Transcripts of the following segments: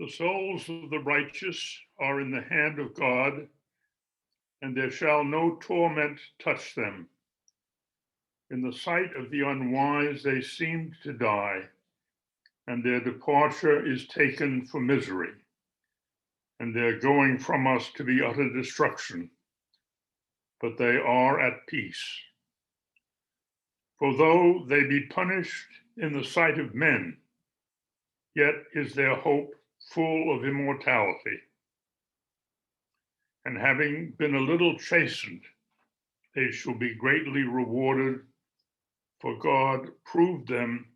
The souls of the righteous are in the hand of God, and there shall no torment touch them. In the sight of the unwise, they seem to die, and their departure is taken for misery, and their going from us to be utter destruction. But they are at peace. For though they be punished in the sight of men, yet is their hope full of immortality. And having been a little chastened, they shall be greatly rewarded, for God proved them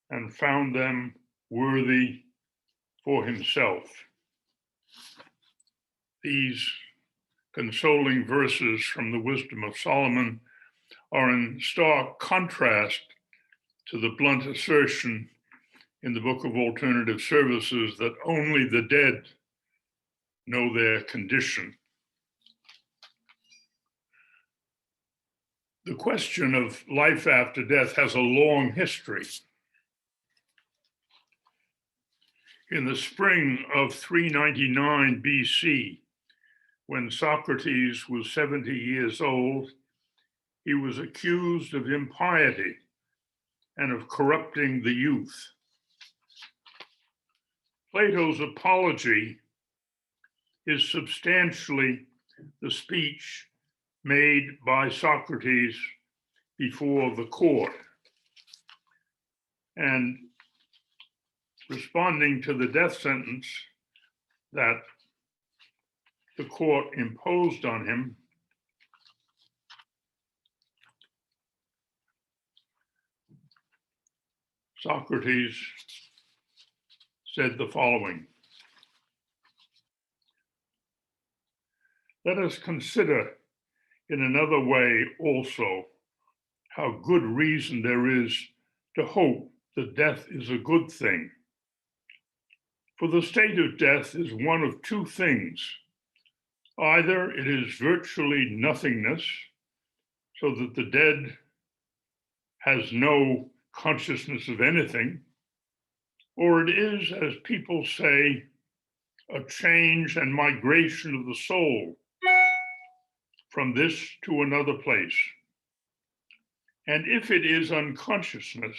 and found them worthy for himself. These consoling verses from the Wisdom of Solomon are in stark contrast to the blunt assertion in the Book of Alternative Services that only the dead know their condition. The question of life after death has a long history. In the spring of 399 BC, when Socrates was 70 years old, he was accused of impiety and of corrupting the youth. Plato's apology is substantially the speech made by Socrates before the court. And responding to the death sentence that the court imposed on him, Socrates said the following: "Let us consider in another way also how good reason there is to hope that death is a good thing. For the state of death is one of two things. Either it is virtually nothingness, so that the dead has no consciousness of anything, or it is, as people say, a change and migration of the soul from this to another place. And if it is unconsciousness,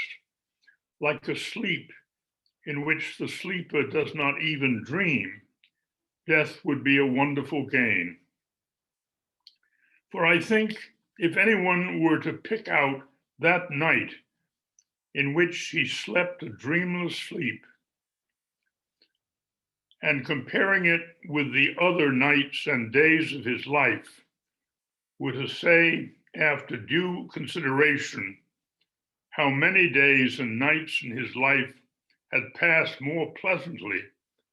like a sleep in which the sleeper does not even dream, death would be a wonderful gain. For I think if anyone were to pick out that night in which he slept a dreamless sleep, and comparing it with the other nights and days of his life, were to say, after due consideration, how many days and nights in his life had passed more pleasantly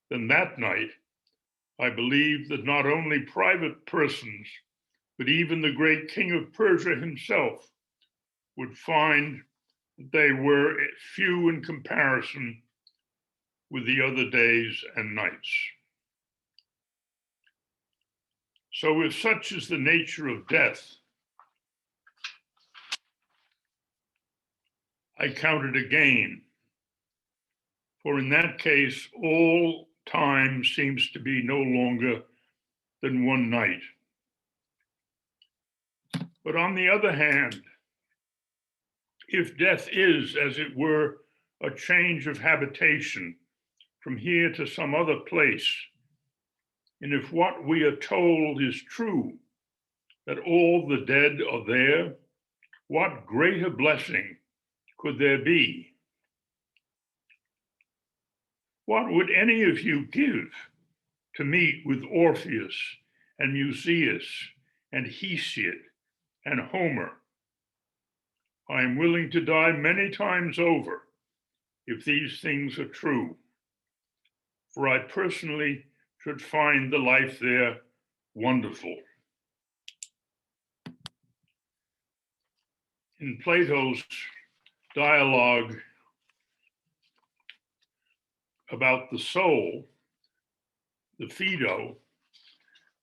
than that night, I believe that not only private persons, but even the great king of Persia himself would find that they were few in comparison with the other days and nights. So if such is the nature of death, I count it a gain, for in that case, all time seems to be no longer than one night. But on the other hand, if death is, as it were, a change of habitation from here to some other place, and if what we are told is true, that all the dead are there, what greater blessing could there be? What would any of you give to meet with Orpheus and Musaeus and Hesiod and Homer? I am willing to die many times over if these things are true, for I personally should find the life there wonderful." In Plato's dialogue about the soul, the Phaedo,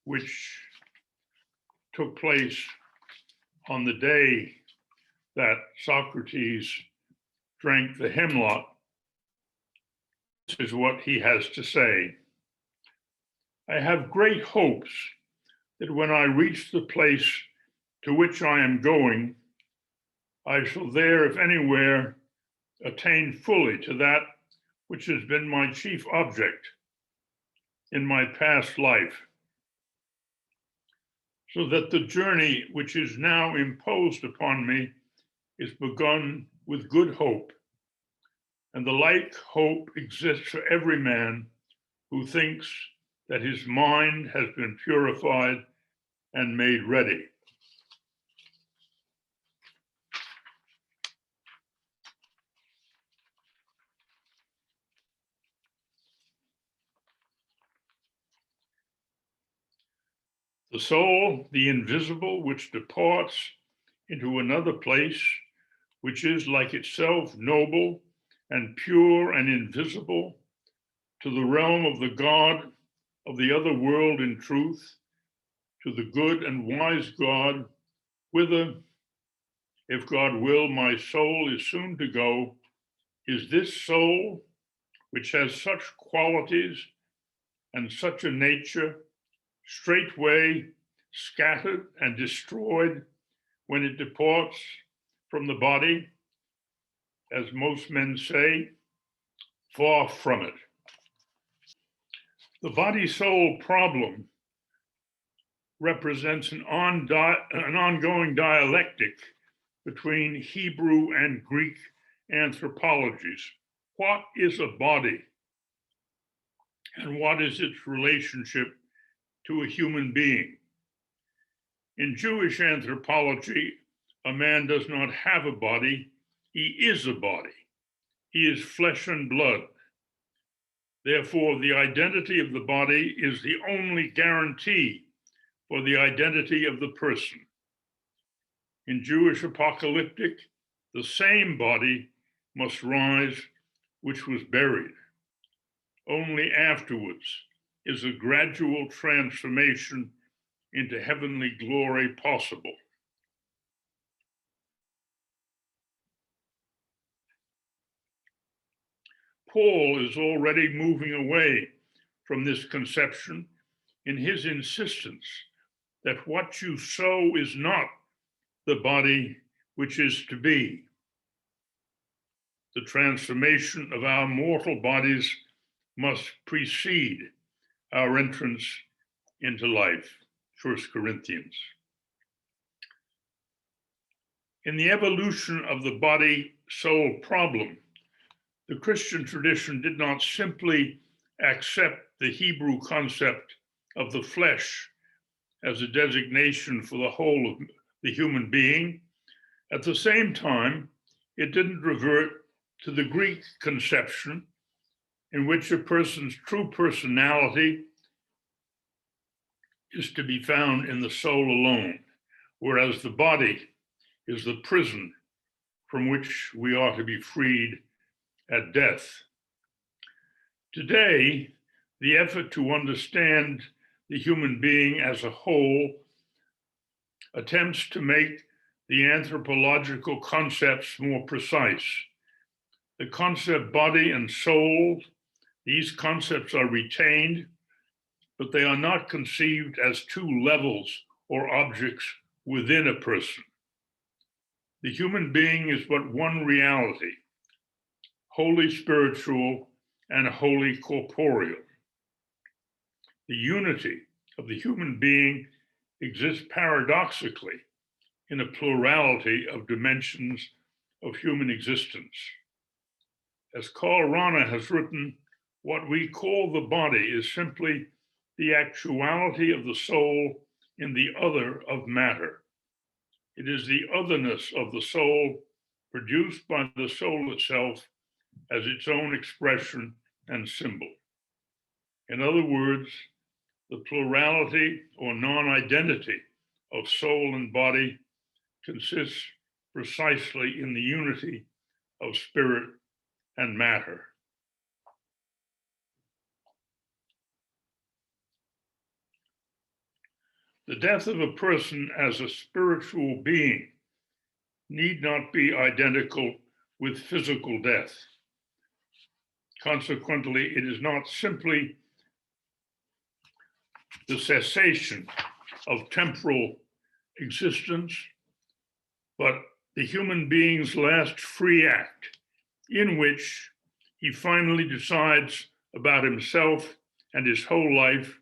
which took place on the day that Socrates drank the hemlock, is what he has to say. I have great hopes that when I reach the place to which I am going, I shall there, if anywhere, attain fully to that which has been my chief object in my past life, so that the journey which is now imposed upon me is begun with good hope, and the like hope exists for every man who thinks that his mind has been purified and made ready. The soul, the invisible, which departs into another place, which is like itself noble and pure and invisible, to the realm of the God of the other world in truth, to the good and wise God, whither, if God will, my soul is soon to go, is this soul, which has such qualities and such a nature, straightway scattered and destroyed when it departs from the body, as most men say, far from it. The body-soul problem represents an ongoing dialectic between Hebrew and Greek anthropologies. What is a body? And what is its relationship to a human being? In Jewish anthropology, a man does not have a body, he is a body. He is flesh and blood. Therefore, the identity of the body is the only guarantee for the identity of the person. In Jewish apocalyptic, the same body must rise which was buried. Only afterwards is a gradual transformation into heavenly glory possible. Paul is already moving away from this conception in his insistence that what you sow is not the body which is to be. The transformation of our mortal bodies must precede our entrance into life, 1 Corinthians. In the evolution of the body-soul problem, the Christian tradition did not simply accept the Hebrew concept of the flesh as a designation for the whole of the human being. At the same time, it didn't revert to the Greek conception in which a person's true personality is to be found in the soul alone, whereas the body is the prison from which we are to be freed at death. Today, the effort to understand the human being as a whole attempts to make the anthropological concepts more precise. The concept body and soul, these concepts are retained, but they are not conceived as two levels or objects within a person. The human being is but one reality, wholly spiritual and wholly corporeal. The unity of the human being exists paradoxically in a plurality of dimensions of human existence. As Karl Rahner has written, what we call the body is simply the actuality of the soul in the other of matter. It is the otherness of the soul produced by the soul itself as its own expression and symbol. In other words, the plurality or non-identity of soul and body consists precisely in the unity of spirit and matter. The death of a person as a spiritual being need not be identical with physical death. Consequently, it is not simply the cessation of temporal existence, but the human being's last free act, in which he finally decides about himself and his whole life,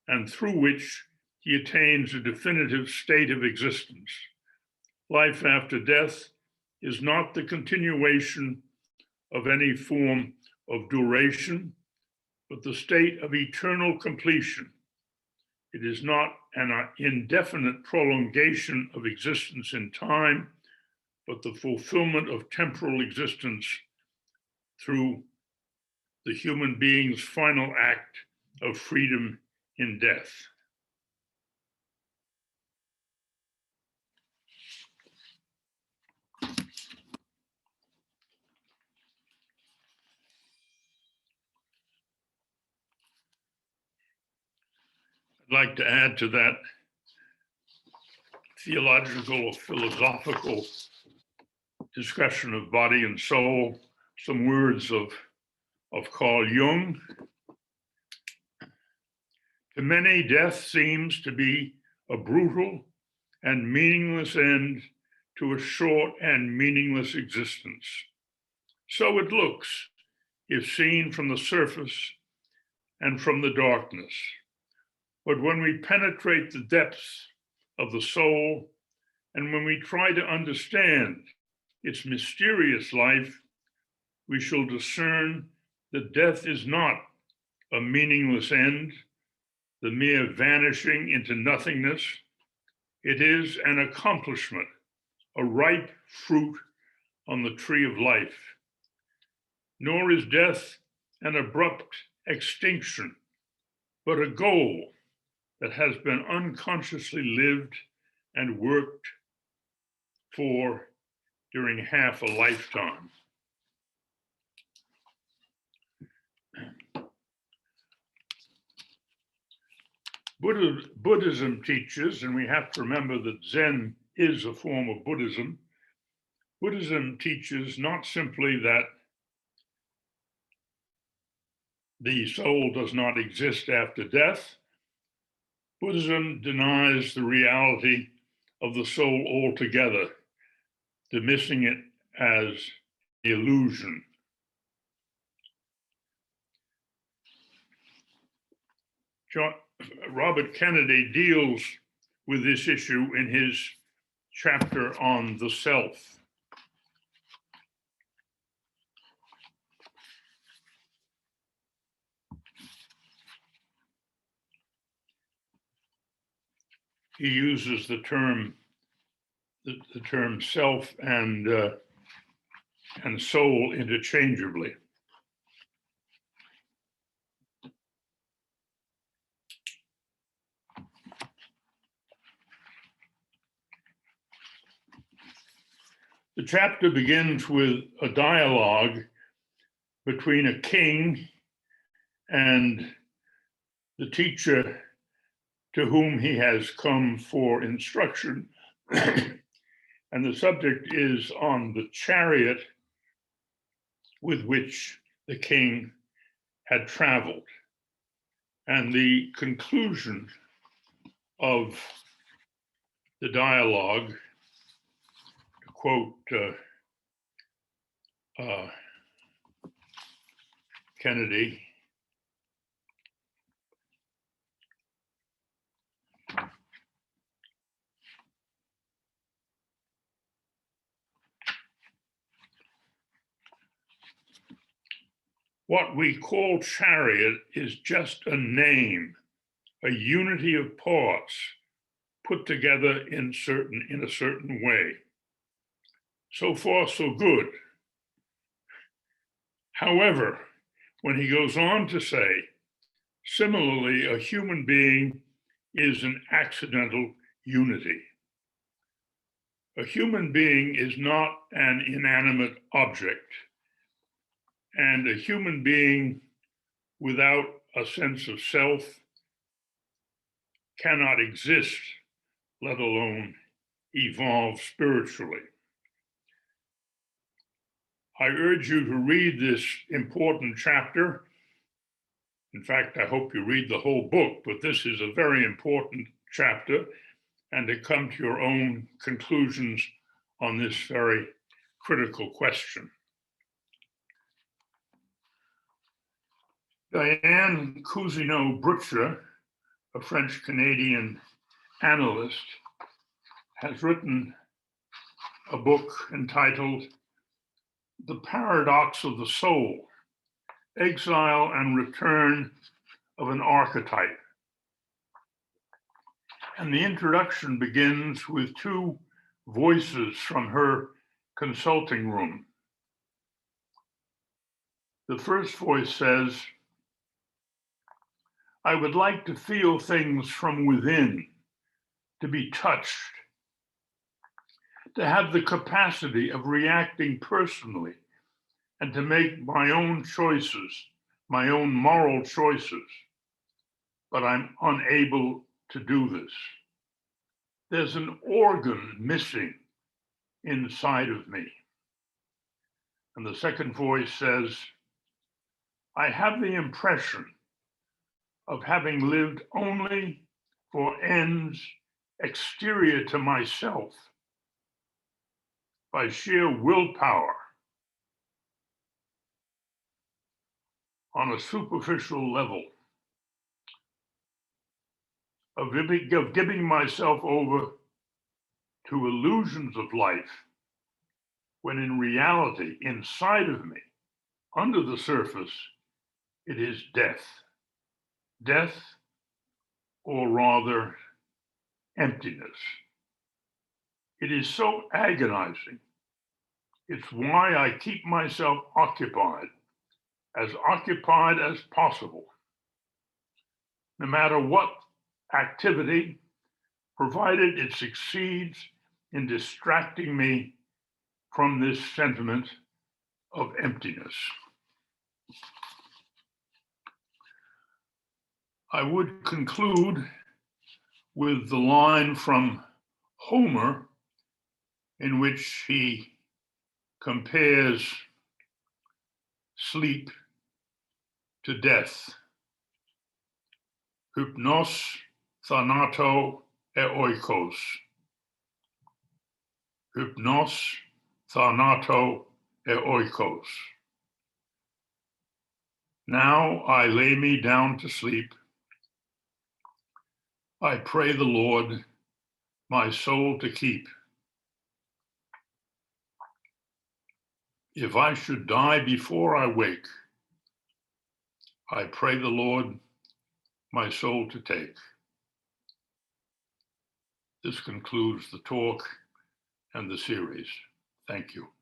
and through which he attains a definitive state of existence. Life after death is not the continuation of any form of duration, but the state of eternal completion. It is not an indefinite prolongation of existence in time, but the fulfillment of temporal existence through the human being's final act of freedom in death. I'd like to add to that theological or philosophical discussion of body and soul some words of Carl Jung. To many, death seems to be a brutal and meaningless end to a short and meaningless existence. So it looks, if seen from the surface and from the darkness. But when we penetrate the depths of the soul, and when we try to understand its mysterious life, we shall discern that death is not a meaningless end, the mere vanishing into nothingness. It is an accomplishment, a ripe fruit on the tree of life. Nor is death an abrupt extinction, but a goal that has been unconsciously lived and worked for during half a lifetime. Buddhism teaches, and we have to remember that Zen is a form of Buddhism. Buddhism teaches not simply that the soul does not exist after death. Buddhism denies the reality of the soul altogether, dismissing it as illusion. Robert Kennedy deals with this issue in his chapter on the self. He uses the term self and soul interchangeably. The chapter begins with a dialogue between a king and the teacher to whom he has come for instruction. And the subject is on the chariot with which the king had traveled. And the conclusion of the dialogue, to quote Kennedy, what we call chariot is just a name, a unity of parts put together in a certain way. So far, so good. However, when he goes on to say, similarly, a human being is an accidental unity. A human being is not an inanimate object, and a human being without a sense of self cannot exist, let alone evolve spiritually. I urge you to read this important chapter. In fact, I hope you read the whole book, but this is a very important chapter, and to come to your own conclusions on this very critical question. Diane Cousineau-Brutcher, a French-Canadian analyst, has written a book entitled The Paradox of the Soul, Exile and Return of an Archetype. And the introduction begins with two voices from her consulting room. The first voice says, "I would like to feel things from within, to be touched, to have the capacity of reacting personally, and to make my own choices, my own moral choices. But I'm unable to do this. There's an organ missing inside of me." And the second voice says, "I have the impression of having lived only for ends exterior to myself, by sheer willpower, on a superficial level, of giving myself over to illusions of life, when in reality, inside of me, under the surface, it is death. Death, or rather, emptiness. It is so agonizing. It's why I keep myself occupied as possible, no matter what activity, provided it succeeds in distracting me from this sentiment of emptiness." I would conclude with the line from Homer in which he compares sleep to death. Hypnos thanato oikos. Hypnos thanato oikos. Now I lay me down to sleep. I pray the Lord my soul to keep. If I should die before I wake, I pray the Lord my soul to take. This concludes the talk and the series. Thank you.